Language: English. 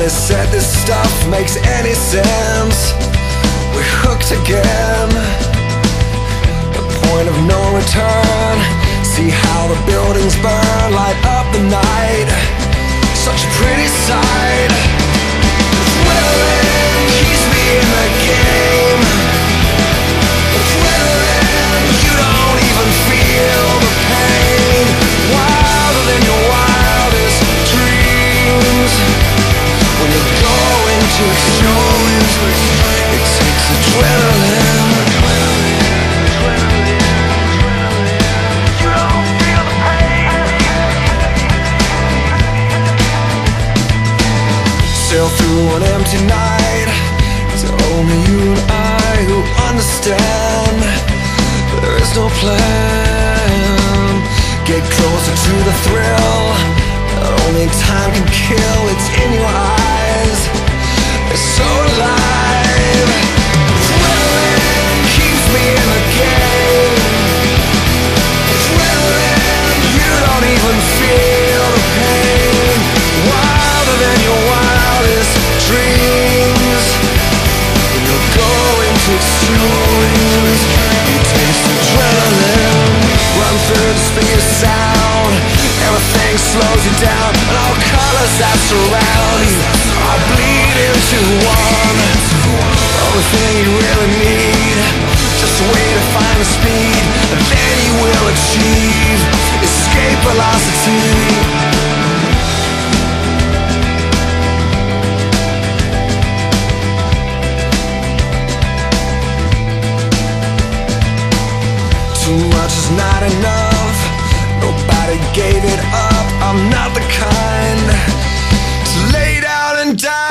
Nobody said this stuff makes any sense. We're hooked again. The point of no return. See how the buildings burn, light up the night. Such a pretty sight. Adrenaline keeps me in the game. Adrenaline, you don't even feel the pain. Wilder than your wildest dreams. When you're going to extremes, it takes adrenaline. You don't feel the pain. Sail through an empty night. It's only you and I who understand. There is no plan. Get closer to the thrill that only time can kill. It's in your eyes. It's so alive. Adrenaline keeps me in the game. Adrenaline, you don't even feel the pain. Wilder than your wildest dreams. When you're going to extremes, you taste adrenaline. Run through the speed of sound. Everything slows you down, and all colors that surround you all bleed into one. Only thing you really need, just a way to find the speed, and then you will achieve escape velocity. Too much is not enough. Nobody gave it up. I'm not the kind to lay down and die.